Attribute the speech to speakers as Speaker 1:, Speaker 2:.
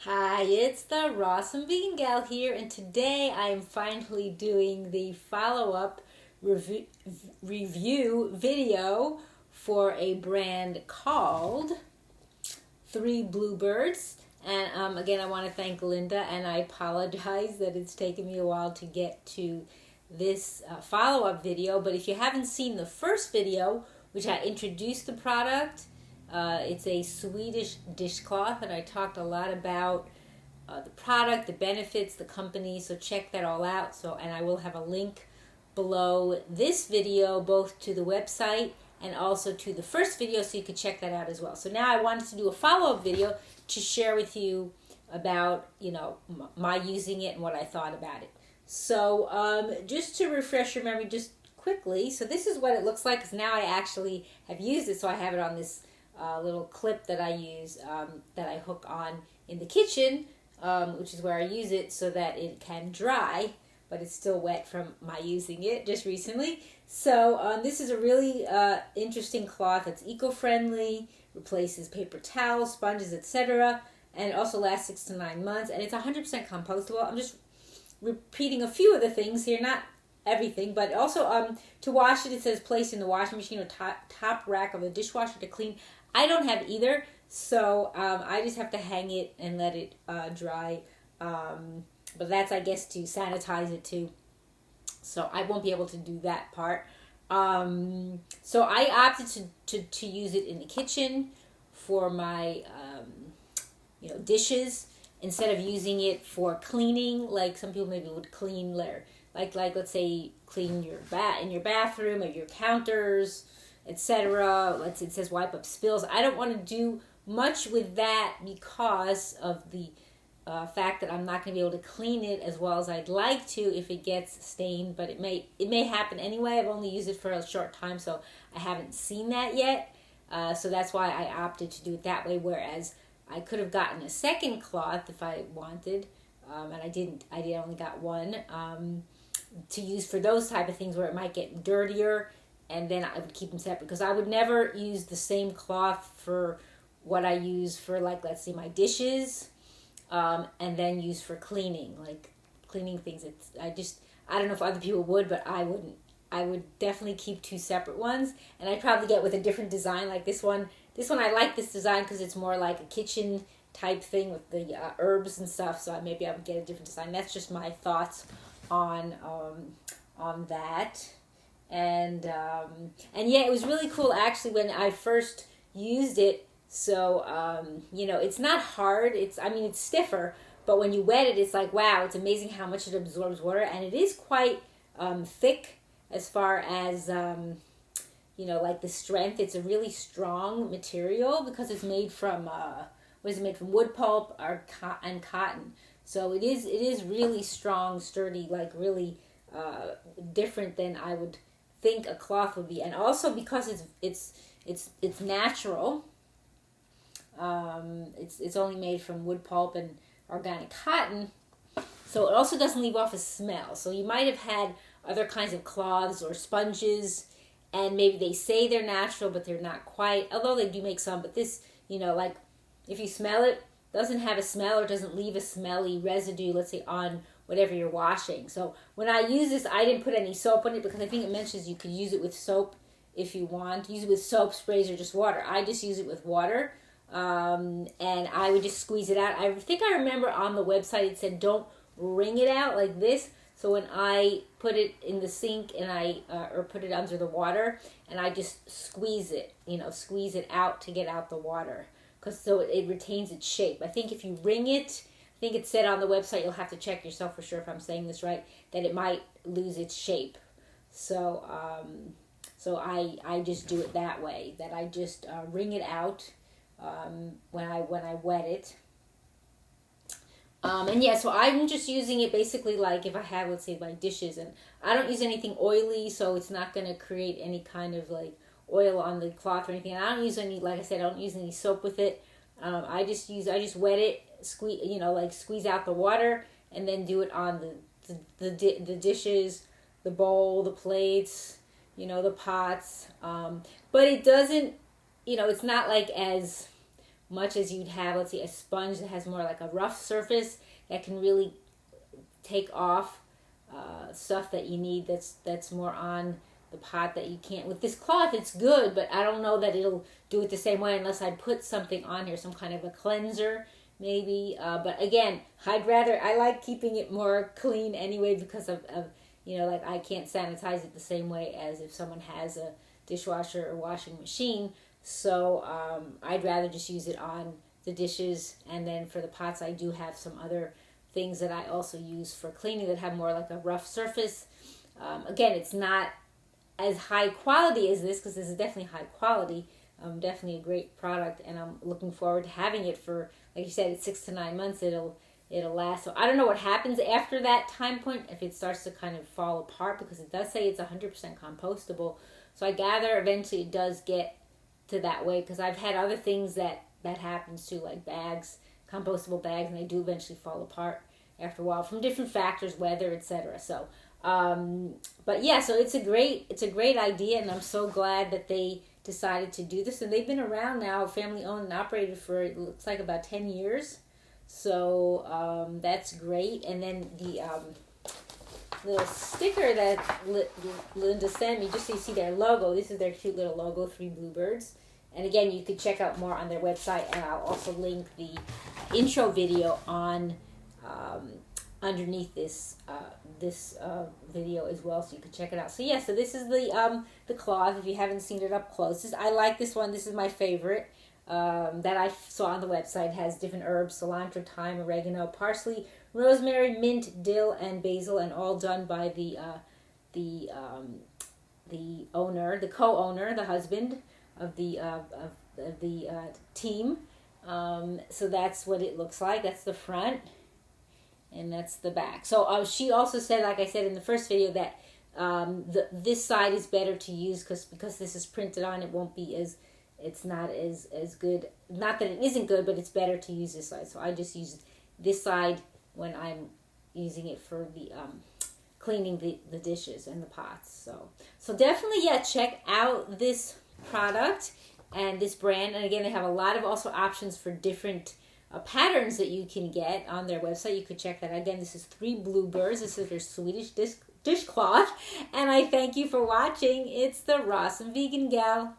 Speaker 1: Hi, it's the Ross and Vegan Gal here, and today I am finally doing the follow-up review video for a brand called Three Bluebirds. And again, I want to thank Linda, and I apologize that it's taken me a while to get to this follow-up video. But if you haven't seen the first video, which I introduced the product, it's a Swedish dishcloth, and I talked a lot about the product, the benefits, the company, so check that all out. And I will have a link below this video, both to the website and also to the first video, so you could check that out as well. So now I wanted to do a follow-up video to share with you about, my using it and what I thought about it. So just to refresh your memory just quickly, so this is what it looks like, because now I actually have used it, so I have it on this little clip that I use, that I hook on in the kitchen, which is where I use it so that it can dry, but it's still wet from my using it just recently. So this is a really interesting cloth. It's eco-friendly, replaces paper towels, sponges, etc., and it also lasts 6 to 9 months, and it's 100% compostable. I'm just repeating a few of the things here, not everything, but also to wash it, it says place in the washing machine or top rack of the dishwasher to clean. I don't have either, so I just have to hang it and let it dry. But that's, I guess, to sanitize it too. So I won't be able to do that part. So I opted to use it in the kitchen for my dishes, instead of using it for cleaning, like some people maybe would clean their, like let's say clean your in your bathroom or your counters, etc. It says wipe up spills. I don't want to do much with that because of the fact that I'm not going to be able to clean it as well as I'd like to if it gets stained. But it may happen anyway. I've only used it for a short time, so I haven't seen that yet. So that's why I opted to do it that way. Whereas I could have gotten a second cloth if I wanted, and I didn't. I only got one to use for those type of things where it might get dirtier, and then I would keep them separate, because I would never use the same cloth for what I use for, like, let's say my dishes, and then use for cleaning, like cleaning things. I don't know if other people would, but I wouldn't. I would definitely keep two separate ones, and I'd probably get with a different design, like this one. This one, I like this design because it's more like a kitchen type thing with the herbs and stuff, so maybe I would get a different design. That's just my thoughts on that. And yeah, it was really cool actually when I first used it. So it's not hard. It's stiffer, but when you wet it, it's like, wow, it's amazing how much it absorbs water, and it is quite thick as far as like the strength. It's a really strong material because it's made from wood pulp and cotton. So it is really strong, sturdy, like really different than I would think a cloth would be. And also because it's natural. It's only made from wood pulp and organic cotton, so it also doesn't leave off a smell. So you might have had other kinds of cloths or sponges, and maybe they say they're natural, but they're not quite, although they do make some. But this, like if you smell it, doesn't have a smell or doesn't leave a smelly residue, let's say, on whatever you're washing. So when I use this, I didn't put any soap on it because I think it mentions you could use it with soap if you want. Use it with soap, sprays, or just water. I just use it with water, and I would just squeeze it out. I think I remember on the website it said don't wring it out like this. So when I put it in the sink and or put it under the water, and I just squeeze it out to get out the water, so it retains its shape. I think if you wring it, I think it said on the website, you'll have to check yourself for sure if I'm saying this right, that it might lose its shape. So I just do it that way, that I just wring it out when I wet it. And yeah, so I'm just using it basically like if I have, let's say, my dishes, and I don't use anything oily, so it's not going to create any kind of like oil on the cloth or anything. And I don't use any, like I said, I don't use any soap with it. I just wet it, squeeze out the water, and then do it on the dishes, the bowl, the plates, the pots. But it doesn't, it's not like as much as you'd have, let's say, a sponge that has more like a rough surface that can really take off stuff that you need that's more on the pot that you can't. With this cloth, it's good, but I don't know that it'll do it the same way unless I put something on here, some kind of a cleanser maybe. But again, I like keeping it more clean anyway because of like I can't sanitize it the same way as if someone has a dishwasher or washing machine. So I'd rather just use it on the dishes, and then for the pots I do have some other things that I also use for cleaning that have more like a rough surface. Again, it's not as high quality as this because this is definitely high quality. Definitely a great product, and I'm looking forward to having it for, like you said, it's 6 to 9 months. It'll last. So I don't know what happens after that time point, if it starts to kind of fall apart, because it does say it's 100% compostable. So I gather eventually it does get to that way, because I've had other things that happens to, like bags, compostable bags, and they do eventually fall apart after a while from different factors, weather, etc. So but yeah, so it's a great idea, and I'm so glad that they decided to do this. And they've been around now, family owned and operated, for it looks like about 10 years. So that's great. And then the sticker that Linda sent me, just so you see their logo, this is their cute little logo, 3 Bluebirds. And again, you could check out more on their website, and I'll also link the intro video on underneath this video as well, so you can check it out. So yeah, so this is the cloth. If you haven't seen it up close, I like this one. This is my favorite that I saw on the website. It has different herbs: cilantro, thyme, oregano, parsley, rosemary, mint, dill, and basil, and all done by the owner, the co-owner, the husband of the team. So that's what it looks like. That's the front, and that's the back. So she also said, like I said in the first video, that this side is better to use because this is printed on. It won't be it's not as good. Not that it isn't good, but it's better to use this side. So I just use this side when I'm using it for the cleaning the dishes and the pots. So definitely, yeah, check out this product and this brand. And again, they have a lot of also options for different patterns that you can get on their website. You could check that out. Again, this is 3 Bluebirds. This is their Swedish dishcloth. And I thank you for watching. It's the Rawesome Vegan Gal.